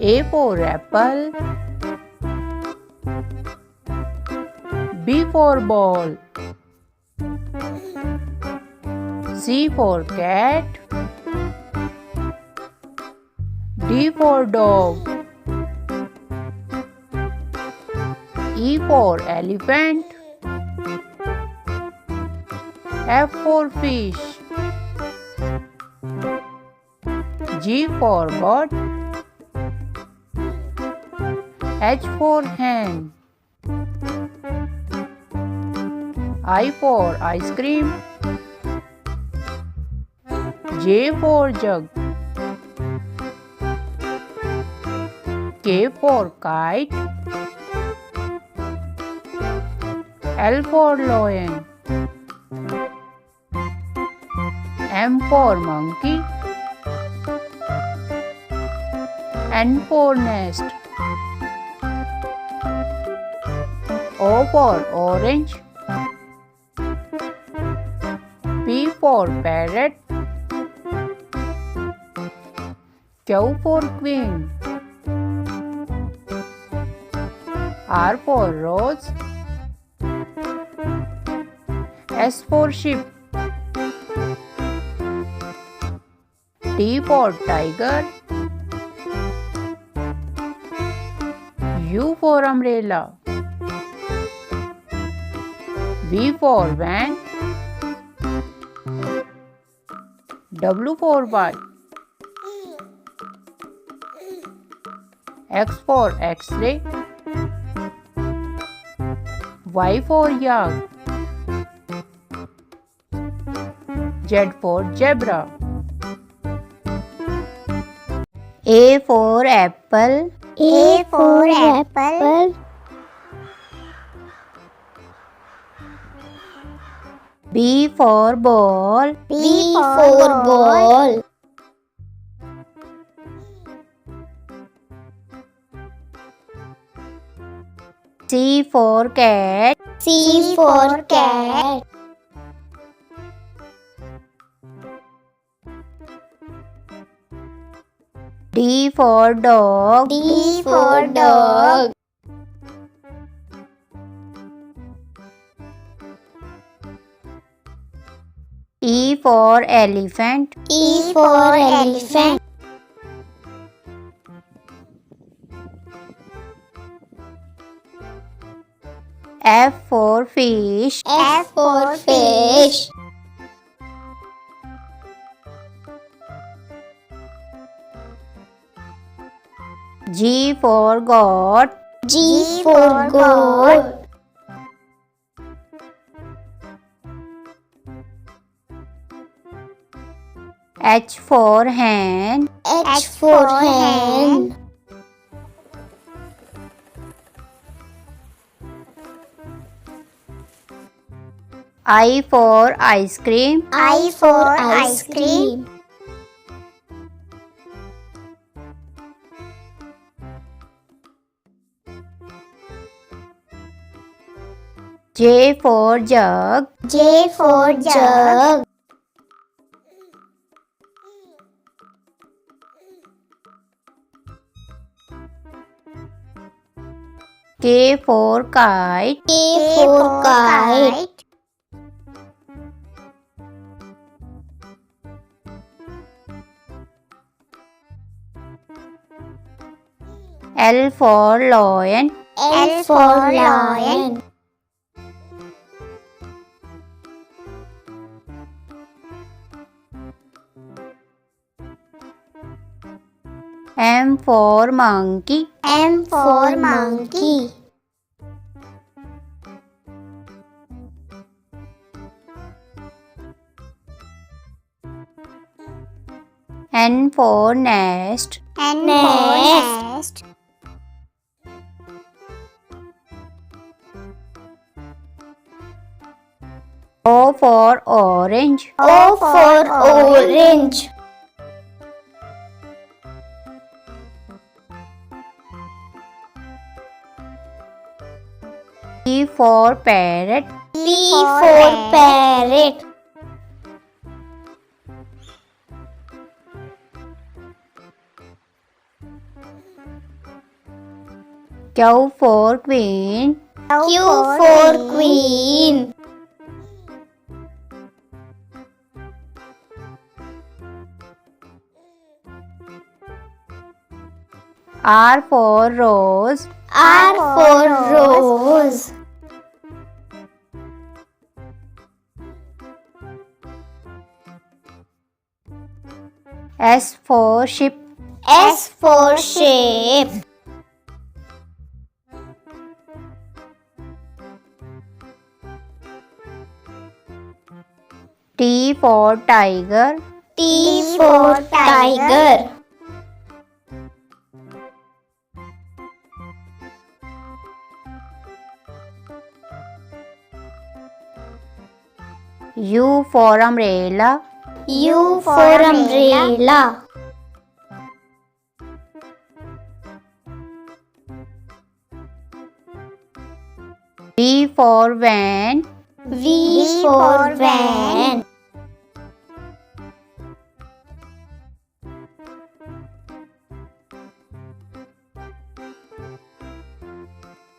A for apple. B for ball. C for cat. D for dog. E for elephant. F for fish. G for bird. H for hen. I for ice cream. J for jug. K for kite. L for lion. M for monkey. N for nest. O for orange. P for parrot. Q for queen. R for rose. S for sheep. T for tiger. U for umbrella. V for van. W for white. X for X-ray. Y for yak. Z for zebra. A for apple. A for apple. B for ball. B for ball. C for cat. C for cat. D for dog. D for dog. E for elephant. E for elephant. F for fish. F for fish. G for goat. G for goat. H for hen. H for hen. I for ice cream. I for ice cream. J for jug. J for jug. K for kite. K for kite. L for lion. L for lion. M for monkey. M for monkey. N for nest. N for nest. O for orange. O for orange. P for parrot. P for parrot. Q for queen. Q for queen. R for rose. R for rose. S for ship. S for shape. T for tiger. T for tiger. U for umbrella. U for umbrella. V for van. V for van.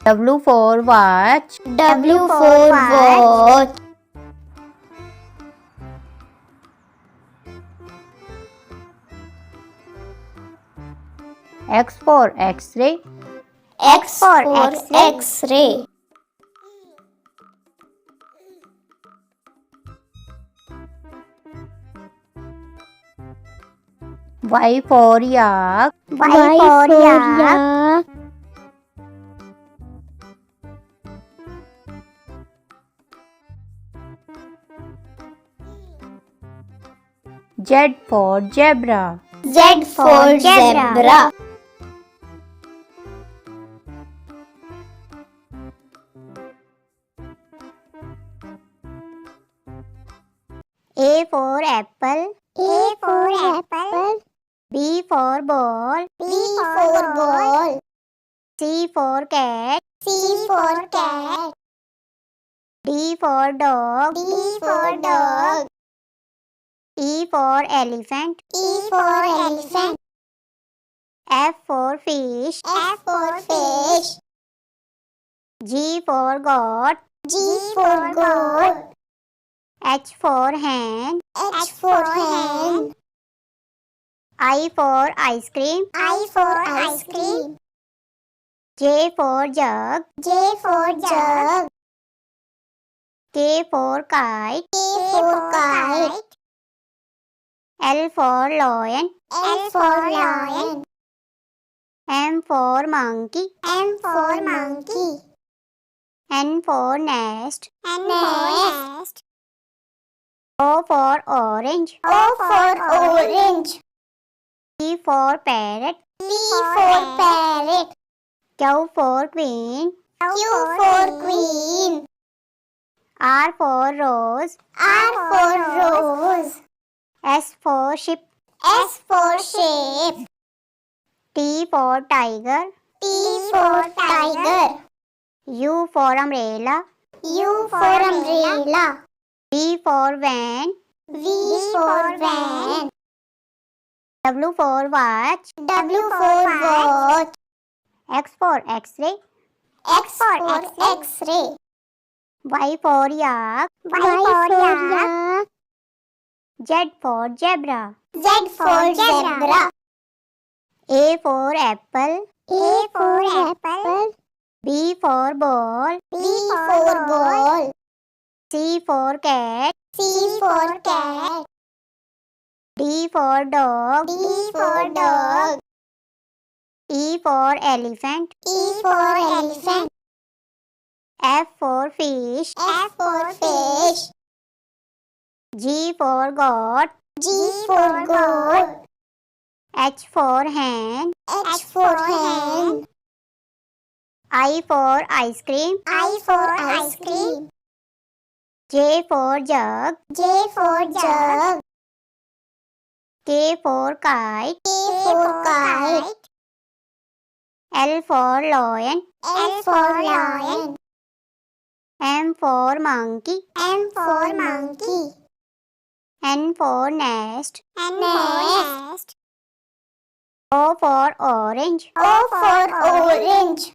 W for watch. W for watch. X for X-ray. X for X-ray. Y for yak. Y for yak. Z for zebra. Z for zebra. A for apple. A for apple. B for ball. B for ball. C for cat. C for cat. D for dog. D for dog. E for elephant. E for elephant. F for fish. F for fish. G for goat. G for goat. H for hen. H for hen. I for ice cream. I for ice cream. J for jug. J for jug. K for kite. K for kite. L for lion. L for lion. M for monkey. M for monkey. N for nest. N for nest. O for orange. O for orange. P for parrot. P for parrot. Q for queen. Q for queen. R for rose. R for rose. S for ship. S for shape. T for tiger. T for tiger. U for umbrella. U for umbrella. V for van. V for van. W for watch. W for watch. X for x-ray. X for X-ray. Y for yak. Y for yak. Z for zebra. Z for zebra. A for apple. A for apple. B for ball. B for ball. C for cat. C for cat. D for dog. D for dog. E for elephant. E for elephant. F for fish. F for fish. G for goat. G for goat. H for hen. H for hen. I for ice cream. I for ice cream. J for jug. J for jug. K for kite. K for kite. L for lion. L for lion. M for monkey. M for monkey. N for nest. N for nest. O for orange. O for orange.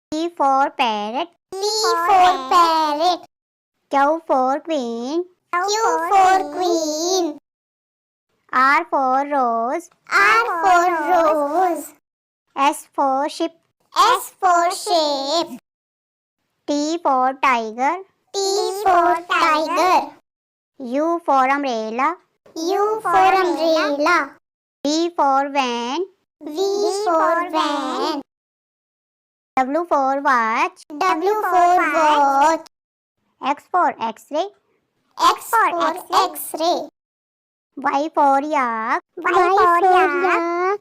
P for parrot. P for parrot. Q for queen. Q for queen. R for rose. R for rose. S for ship. S for shape. T for tiger. T for tiger. U for umbrella. U for umbrella. V for van. V for van. W for watch. W for watch. X for x-ray. X for X-ray. Y for yak. Y for yak.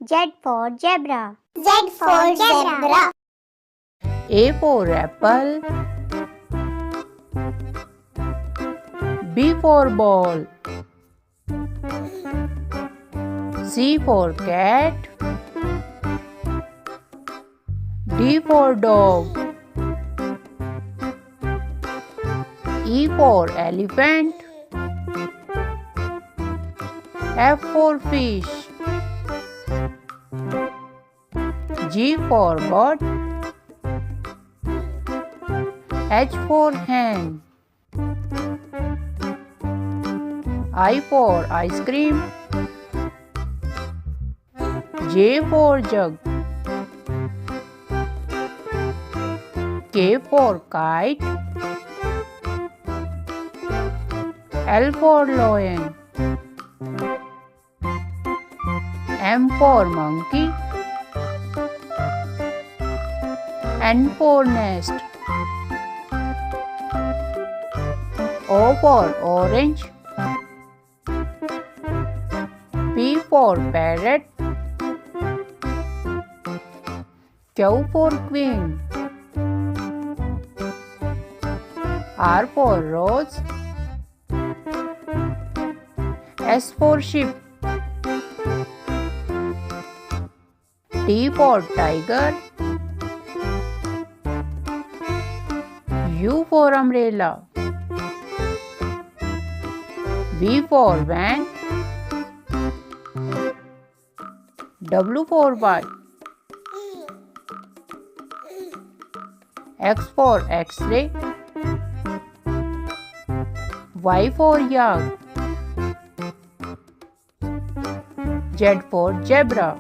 Z for zebra. Z for zebra. A for apple. B for ball. C for cat. D for dog. E for elephant. F for fish. G for goat. H for hen. I for ice cream. J for jug. K for kite. L for lion. M for monkey. N for nest. O for orange. P for parrot. Q for queen. R for rose. S for sheep. T for tiger. U for umbrella. V for van. W for white. X for X-ray. Y for yak. Z for zebra.